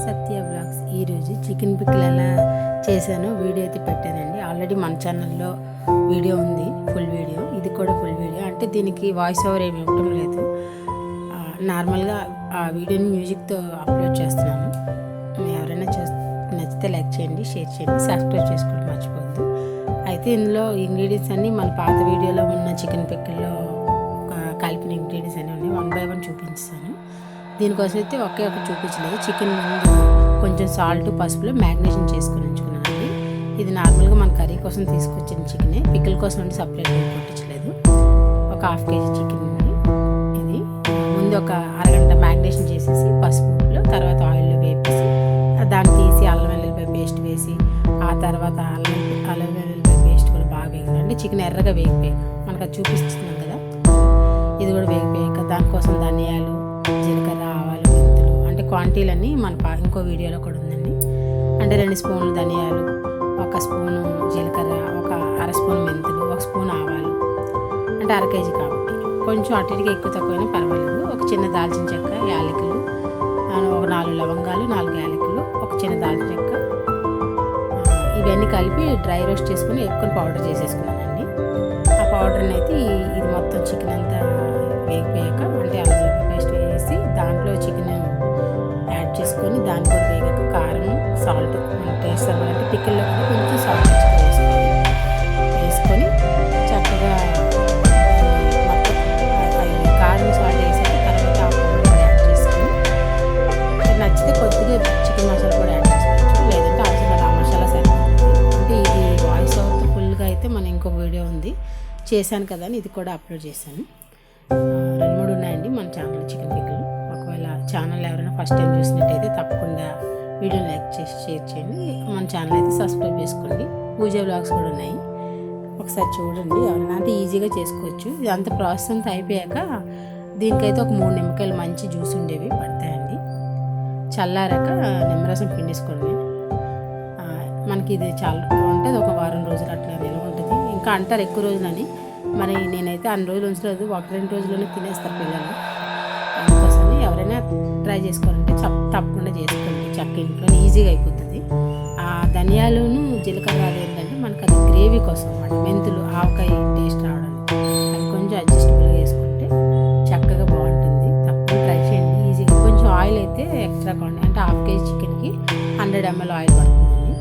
సత్య vlogs. ఈరోజు chicken pickle ఎలా చేశానో వీడియో అయితే పెట్టానండి. ఆల్రెడీ మన ఛానల్లో వీడియో ఉంది, ఫుల్ వీడియో. ఇది కూడా ఫుల్ వీడియో, అంటే దీనికి వాయిస్ ఓవర్ ఏమి ఇవ్వటం లేదు. నార్మల్గా ఆ వీడియోని మ్యూజిక్తో అప్లోడ్ చేస్తున్నాను. ఎవరైనా నచ్చితే లైక్ చేయండి, షేర్ చేయండి, సబ్స్క్రైబ్ చేసుకోవడం మర్చిపోవద్దు. అయితే ఇందులో ఇంగ్రీడియంట్స్ అన్నీ మన పాత వీడియోలో ఉన్న చికెన్ పిక్కల్లో కలిపిన ఇంగ్రీడియంట్స్ అన్నీ ఉన్నాయి. 1 by 1 చూపించాను. దీనికోసం అయితే ఒకే ఒకటి చూపించలేదు. చికెన్ ముందు కొంచెం సాల్ట్, పసుపులో మ్యాగ్నేషన్ చేసుకొని ఉంచుకున్నానండి. ఇది నార్మల్గా మన కర్రీ కోసం తీసుకొచ్చిన చికెనే, పిక్కల కోసం అంటే సపరేట్గా కొట్టించలేదు. ఒక 1/2 kg చికెన్ ఉంది. ఇది ముందు ఒక అరగంట మ్యాగ్నేషన్ చేసేసి పసుపులో, తర్వాత ఆయిల్లో వేపేసి దాన్ని తీసి అల్లం వెల్లుల్లిపాయ పేస్ట్ వేసి, ఆ తర్వాత అల్లం వెల్లుల్లిపాయ పేస్ట్ కూడా బాగా వేయాలండి. చికెన్ ఎర్రగా వేగిపోయాక మనకు అది చూపిస్తున్నాం కదా, ఇది కూడా వేగిపోయాక దానికోసం ధనియాలు, జీలకర్ర, ఆవాలు, మెంతులు, అంటే క్వాంటిటీలన్నీ మన ఇంకో వీడియోలో కూడా ఉందండి. అంటే 2 స్పూన్లు ధనియాలు, 1 స్పూను జీలకర్ర, ఒక 1/2 స్పూన్ మెంతులు, 1 స్పూన్ ఆవాలు, అంటే 1/2 kg కాబట్టి కొంచెం అటు ఇటుగా ఎక్కువ తక్కువైనా పర్వాలేదు. ఒక చిన్న దాల్చిన చెక్క, యాలకులు, ఒక 4 లవంగాలు, 4 యాలకులు, ఒక చిన్న దాల్చిన చెక్క, ఇవన్నీ కలిపి డ్రై రోస్ట్ చేసుకుని ఎక్కువ పౌడర్ చేసేసుకున్నానండి. ఆ పౌడర్ని అయితే ఇది మొత్తం చికెన్ అంతా వేగిపోయాక, అంటే అల్లం పేస్ట్ వేసి దాంట్లో చికెన్ యాడ్ చేసుకొని దాన్ని కూడా వేగాక కారం, సాల్ట్ టేస్ట్ అంటే పిక్కల్లో కూడా కొంచెం సాల్ట్ వేసుకొని చక్కగా మొత్తం కారం, సాల్ట్ వేసాక తర్వాత ఆ పౌడర్ కూడా యాడ్ చేసుకొని, నచ్చితే కొద్దిగా చికెన్ మసాలా కూడా యాడ్ చేసుకోవచ్చు, లేదంటే అవసరం ఆ మసాలా సరిపోతుంది. అంటే ఇది వాయిస్ ఓవర్తో ఫుల్గా అయితే మన ఇంకొక వీడియో ఉంది, చేశాను కదా అని ఇది కూడా అప్లోడ్ చేశాను. 2-3 ఉన్నాయండి మన ఛానల్ చికెన్ పిక్కలు. ఒకవేళ ఛానల్ ఎవరైనా ఫస్ట్ టైం చూసినట్టయితే తప్పకుండా వీడియోని లైక్ చేసి షేర్ చేయండి. మన ఛానల్ అయితే సబ్స్క్రైబ్ చేసుకోండి. పూజ వ్లాగ్స్ కూడా ఉన్నాయి, ఒకసారి చూడండి. ఎవరైనా అంటే ఈజీగా చేసుకోవచ్చు. ఇదంతా ప్రాసెస్ అంతా అయిపోయాక దీనికైతే ఒక 3 నిమ్మకాయలు మంచి జ్యూస్ ఉండేవి పడతాయండి. చల్లారాక నిమ్మరసం పిండేసుకోవడమే. మనకి ఇది చాలా ఉంటుంది, ఒక వారం రోజులు అట్లా నిల్వ ఉంటుంది. ఇంకా అంటారు ఎక్కువ రోజులని, మరి నేనైతే అన్ని రోజులు ఉంచలేదు, 1-2 రోజుల్లోనే తినేస్తారు పిల్లలు. అందుకోసమని ఎవరైనా ట్రై చేసుకోవాలంటే తప్పకుండా చేసుకోండి. చక్క ఇంట్లో ఈజీగా అయిపోతుంది. ఆ ధనియాలును జీలకర్ర ఏంటంటే మనకు అది గ్రేవీ కోసం అన్నమాట. మెంతులు, ఆవకాయ టేస్ట్ రావడానికి అది కొంచెం అడ్జస్టబుల్గా వేసుకుంటే చక్కగా బాగుంటుంది. తప్పకుండా ట్రై చేయండి. ఈజీగా కొంచెం ఆయిల్ అయితే ఎక్స్ట్రా కాండి, అంటే 1/2 kg చికెన్కి 100 ml ఆయిల్ పడుతుందండి.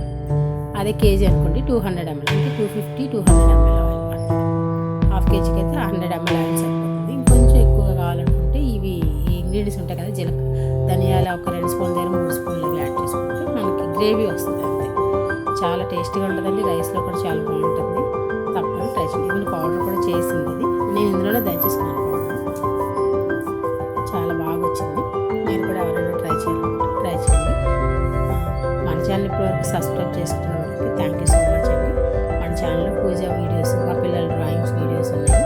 అదే కేజీ అనుకోండి 200 ml, అంటే 250-200 ml ఆయిల్ పడుతుంది. 1/2 kgకి అయితే 100 ml ఆయిల్ సరిపోతుంది. ఇంకొంచెం ఎక్కువగా కావాలనుకుంటే ఇవి ఇంగ్రీడియంట్స్ ఉంటాయి కదా, ధనియాలు ఒక 2 స్పూన్ల దగ్గర 3 స్పూన్లు యాడ్ చేసుకుంటే మనకి గ్రేవీ వస్తుంది. అంతే, చాలా టేస్టీగా ఉంటుందండి. రైస్లో కూడా చాలా బాగుంటుంది. తప్పకుండా ట్రై చేయండి. ఇవన్నీ పౌడర్ కూడా చేసింది ఇది, నేను ఇందులోనే దంచేసుకున్నాను పౌడర్. చాలా బాగా వచ్చింది. మీరు కూడా ఎవరైనా ట్రై చేయాలనుకుంటే ట్రై చేయండి. మన ఛానల్ ఇప్పటివరకు సబ్స్క్రైబ్ చేసుకున్న వాళ్ళకి థ్యాంక్ యూ సో మచ్ అండి. మన ఛానల్లో పూజ వీడియోస్, మా పిల్లల డ్రాయింగ్స్ వీడియోస్ ఉన్నాయి.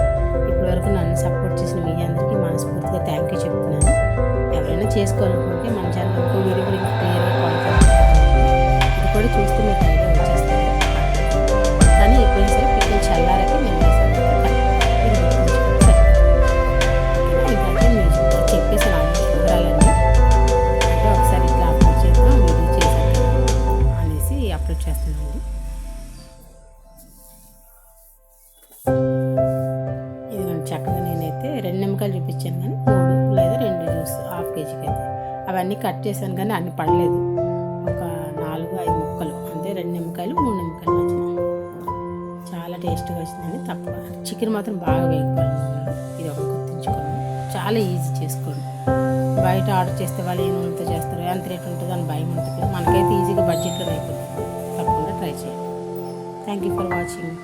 ఇప్పటివరకు నన్ను సపోర్ట్ చేసిన మీ అందరికీ మనస్ఫూర్తిగా థ్యాంక్ యూ చెప్తున్నాను. ఎవరైనా చేసుకోవాలనుకుంటే మన ఛానల్ ఇంకో వీడియో కూడా క్లియర్గా క్వాలిఫై ఇది కూడా చూస్తే మీకు ఐడియా వచ్చేస్తుంది. కానీ ఎప్పుడైనా సరే పిక్కలు చల్లారకి నేను చెప్పేసాను ఆల్మోస్ట్ వివరాలన్నీ. అంటే ఒకసారి ఇట్లా అప్లోడ్ చేద్దాం, వీడియో చేశాను అనేసి అప్లోడ్ చేస్తున్నానండి. ఇదిగోండి చక్కగా నేనైతే 2 నిమ్మకాయలు చూపించాను, కానీ 3 లేదా 2 జ్యూస్ 1/2 kgకి అయితే అవన్నీ కట్ చేశాను, కానీ అన్ని పడలేదు. ఒక 4-5 ముక్కలు, అంటే 2 నిమ్మకాయలు 3 నిమ్మకాయలు మధ్యన చాలా టేస్ట్గా వచ్చిందండి. తప్ప చికెన్ మాత్రం బాగా వేగిపోయింది. ఇది ఒక గుర్తుంచుకోండి, చాలా ఈజీ చేసుకోండి. బయట ఆర్డర్ చేస్తే వాళ్ళు ఏ నూనెతో చేస్తారు, ఎంత రేట్ ఉంటుందో అని భయం ఉంటుంది. మనకైతే ఈజీగా బడ్జెట్లో అయిపోతుంది. తప్పకుండా ట్రై చేయండి. Thank you for watching.